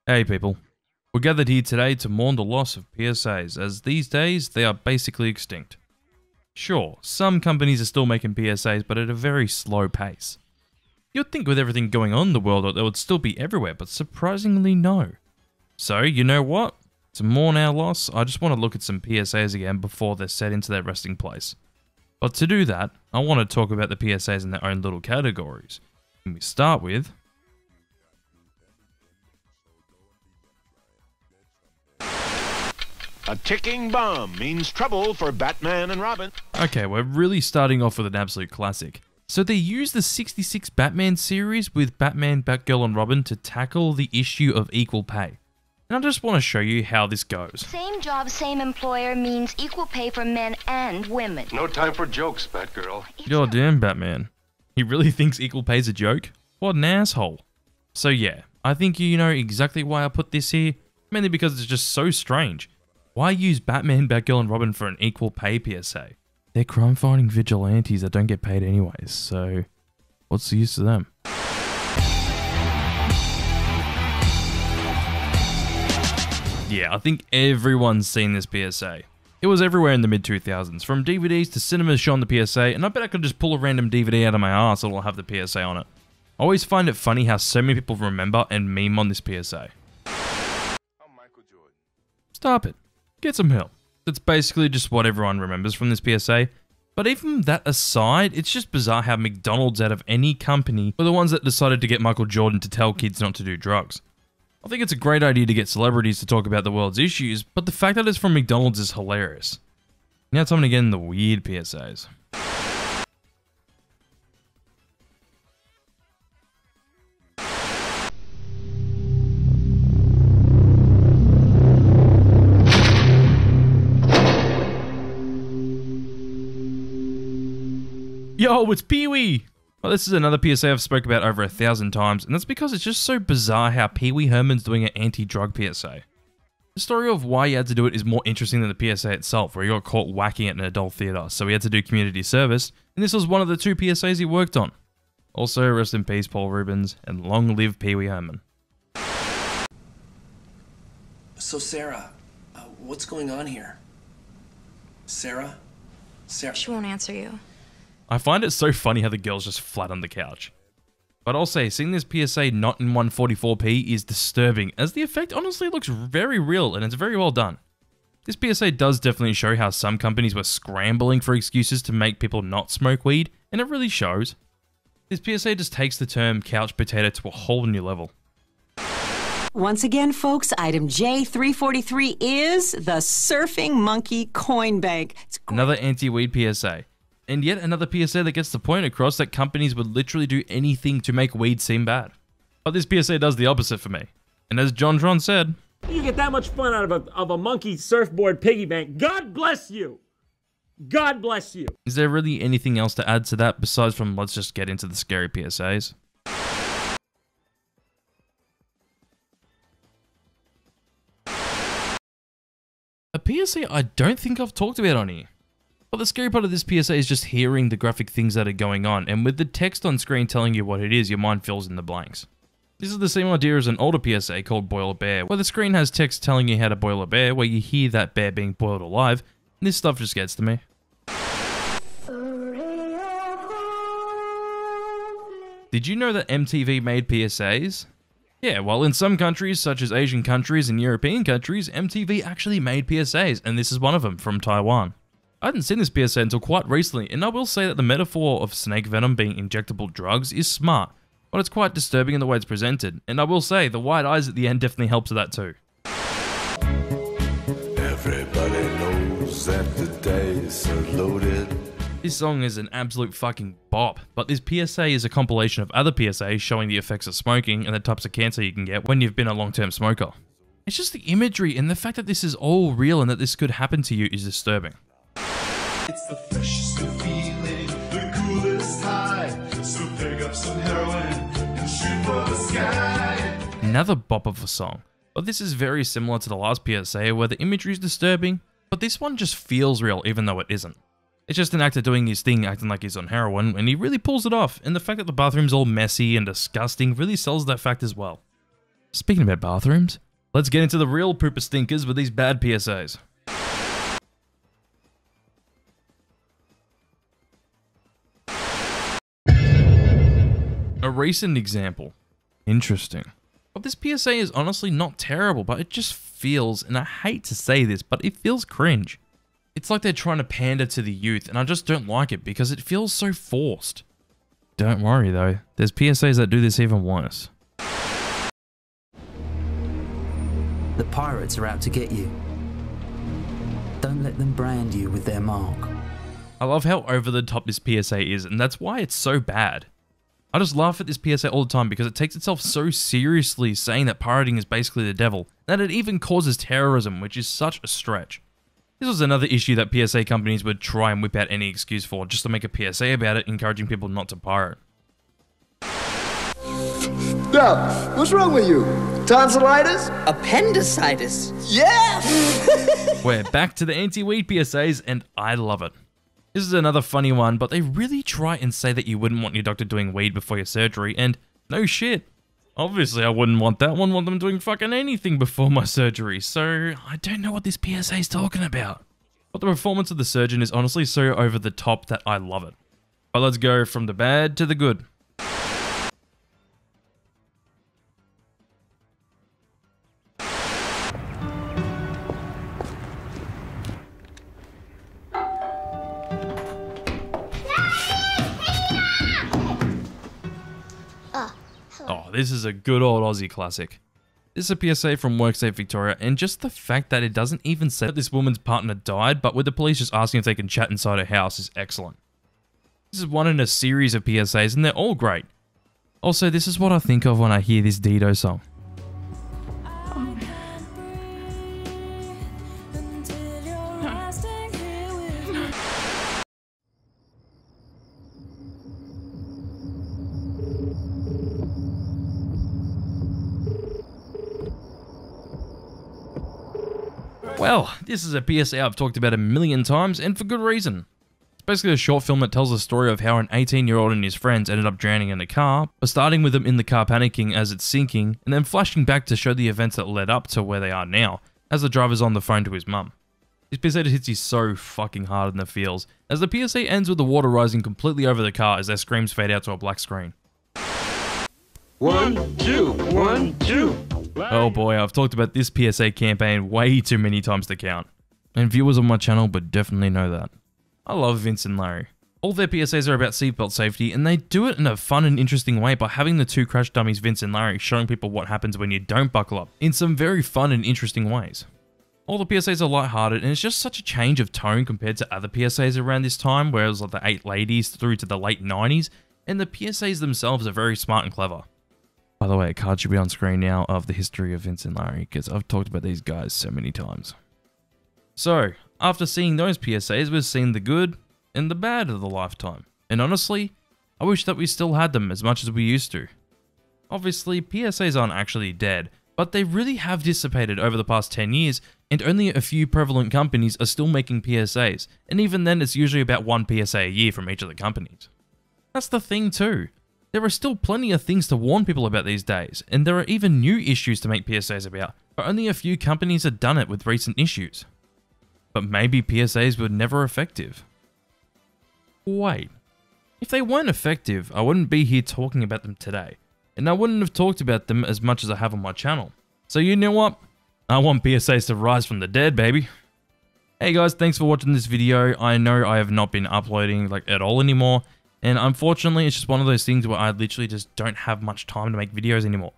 Hey people, we're gathered here today to mourn the loss of PSAs, as these days they are basically extinct. Sure, some companies are still making PSAs, but at a very slow pace. You'd think with everything going on in the world that they would still be everywhere, but surprisingly no. So, you know what? To mourn our loss, I just want to look at some PSAs again before they're set into their resting place. But to do that, I want to talk about the PSAs in their own little categories. And we start with a ticking bomb means trouble for Batman and Robin. Okay, we're really starting off with an absolute classic. So they used the 66 Batman series with Batman, Batgirl and Robin to tackle the issue of equal pay. And I just want to show you how this goes. Same job, same employer means equal pay for men and women. No time for jokes, Batgirl. Goddamn Batman. He really thinks equal pay's a joke? What an asshole. So yeah, I think you know exactly why I put this here, mainly because it's just so strange. Why use Batman, Batgirl and Robin for an equal pay PSA? They're crime-fighting vigilantes that don't get paid anyways, so what's the use of them? Yeah, I think everyone's seen this PSA. It was everywhere in the mid-2000s, from DVDs to cinemas showing the PSA, and I bet I could just pull a random DVD out of my ass that'll have the PSA on it. I always find it funny how so many people remember and meme on this PSA. Stop it. Get some help. That's basically just what everyone remembers from this PSA. But even that aside, it's just bizarre how McDonald's out of any company were the ones that decided to get Michael Jordan to tell kids not to do drugs. I think it's a great idea to get celebrities to talk about the world's issues, but the fact that it's from McDonald's is hilarious. Now it's time to get in the weird PSAs. Yo, it's Pee-wee! Well, this is another PSA I've spoke about over 1,000 times, and that's because it's just so bizarre how Pee-wee Herman's doing an anti-drug PSA. The story of why he had to do it is more interesting than the PSA itself, where he got caught whacking at an adult theatre, so he had to do community service, and this was one of the 2 PSAs he worked on. Also, rest in peace Paul Rubens, and long live Pee-wee Herman. So Sarah, what's going on here? Sarah? She won't answer you. I find it so funny how the girl's just flat on the couch. But I'll say, seeing this PSA not in 144p is disturbing, as the effect honestly looks very real and it's very well done. This PSA does definitely show how some companies were scrambling for excuses to make people not smoke weed, and it really shows. This PSA just takes the term couch potato to a whole new level. Once again, folks, item J343 is the Surfing Monkey Coin Bank. Another anti-weed PSA. And yet another PSA that gets the point across that companies would literally do anything to make weed seem bad. But this PSA does the opposite for me. And as John Tron said, you get that much fun out of a monkey surfboard piggy bank. God bless you. God bless you. Is there really anything else to add to that besides from let's just get into the scary PSAs? A PSA I don't think I've talked about on here. But the scary part of this PSA is just hearing the graphic things that are going on, and with the text on screen telling you what it is, your mind fills in the blanks. This is the same idea as an older PSA called Boil a Bear, where the screen has text telling you how to boil a bear, where you hear that bear being boiled alive, and this stuff just gets to me. Did you know that MTV made PSAs? Yeah, well in some countries, such as Asian countries and European countries, MTV actually made PSAs, and this is one of them, from Taiwan. I hadn't seen this PSA until quite recently, and I will say that the metaphor of snake venom being injectable drugs is smart, but it's quite disturbing in the way it's presented, and I will say the white eyes at the end definitely helps with that too. Everybody knows that the dice are loaded. This song is an absolute fucking bop, but this PSA is a compilation of other PSAs showing the effects of smoking and the types of cancer you can get when you've been a long-term smoker. It's just the imagery and the fact that this is all real and that this could happen to you is disturbing. It's the freshest of feeling, the coolest high. So pick up some heroin and shoot for the sky. Another bop of a song, but this is very similar to the last PSA where the imagery is disturbing, but this one just feels real even though it isn't. It's just an actor doing his thing acting like he's on heroin, and he really pulls it off, and the fact that the bathroom's all messy and disgusting really sells that fact as well. Speaking about bathrooms, let's get into the real pooper stinkers with these bad PSAs. A recent example. Interesting. But this PSA is honestly not terrible, but it just feels, and I hate to say this, but it feels cringe. It's like they're trying to pander to the youth, and I just don't like it because it feels so forced. Don't worry though, there's PSAs that do this even worse. The pirates are out to get you. Don't let them brand you with their mark. I love how over the top this PSA is, and that's why it's so bad. I just laugh at this PSA all the time because it takes itself so seriously, saying that pirating is basically the devil, that it even causes terrorism, which is such a stretch. This was another issue that PSA companies would try and whip out any excuse for, just to make a PSA about it, encouraging people not to pirate. Dub, what's wrong with you? Tonsillitis? Appendicitis? Yeah! We're back to the anti-weed PSAs, and I love it. This is another funny one, but they really try and say that you wouldn't want your doctor doing weed before your surgery, and no shit. Obviously I wouldn't want that. I wouldn't want them doing fucking anything before my surgery, so I don't know what this PSA is talking about. But the performance of the surgeon is honestly so over the top that I love it. But let's go from the bad to the good. Oh, this is a good old Aussie classic. This is a PSA from WorkSafe Victoria, and just the fact that it doesn't even say that this woman's partner died, but with the police just asking if they can chat inside her house is excellent. This is one in a series of PSAs, and they're all great. Also, this is what I think of when I hear this Dido song. Well, this is a PSA I've talked about a million times, and for good reason. It's basically a short film that tells the story of how an 18-year-old and his friends ended up drowning in a car, but starting with them in the car panicking as it's sinking, and then flashing back to show the events that led up to where they are now, as the driver's on the phone to his mum. This PSA hits you so fucking hard in the feels, as the PSA ends with the water rising completely over the car as their screams fade out to a black screen. 1, 2, 1, 2. Oh boy, I've talked about this PSA campaign way too many times to count. And viewers on my channel would definitely know that. I love Vince and Larry. All their PSAs are about seatbelt safety, and they do it in a fun and interesting way by having the two crash dummies Vince and Larry showing people what happens when you don't buckle up, in some very fun and interesting ways. All the PSAs are lighthearted, and it's just such a change of tone compared to other PSAs around this time, where it was like the 8 ladies through to the late 90s, and the PSAs themselves are very smart and clever. By the way, a card should be on screen now of the history of Vince and Larry, because I've talked about these guys so many times. So, after seeing those PSAs, we've seen the good and the bad of the lifetime. And honestly, I wish that we still had them as much as we used to. Obviously, PSAs aren't actually dead, but they really have dissipated over the past 10 years, and only a few prevalent companies are still making PSAs, and even then it's usually about 1 PSA a year from each of the companies. That's the thing too. There are still plenty of things to warn people about these days, and there are even new issues to make PSAs about, but only a few companies have done it with recent issues. But maybe PSAs were never effective. Wait, if they weren't effective, I wouldn't be here talking about them today, and I wouldn't have talked about them as much as I have on my channel. So you know what? I want PSAs to rise from the dead, baby. Hey guys, thanks for watching this video. I know I have not been uploading at all anymore, and unfortunately, it's just one of those things where I literally just don't have much time to make videos anymore.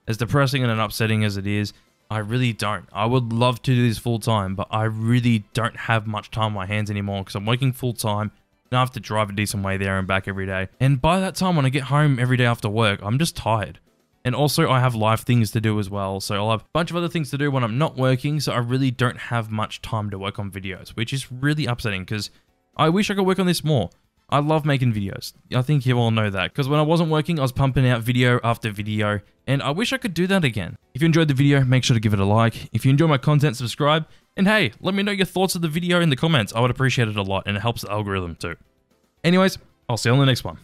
As depressing and upsetting as it is, I really don't. I would love to do this full time, but I really don't have much time on my hands anymore because I'm working full time and I have to drive a decent way there and back every day. And by that time, when I get home every day after work, I'm just tired. And also, I have life things to do as well, so I'll have a bunch of other things to do when I'm not working, so I really don't have much time to work on videos, which is really upsetting because I wish I could work on this more. I love making videos. I think you all know that, because when I wasn't working, I was pumping out video after video, and I wish I could do that again. If you enjoyed the video, make sure to give it a like. If you enjoy my content, subscribe. And hey, let me know your thoughts of the video in the comments. I would appreciate it a lot, and it helps the algorithm too. Anyways, I'll see you on the next one.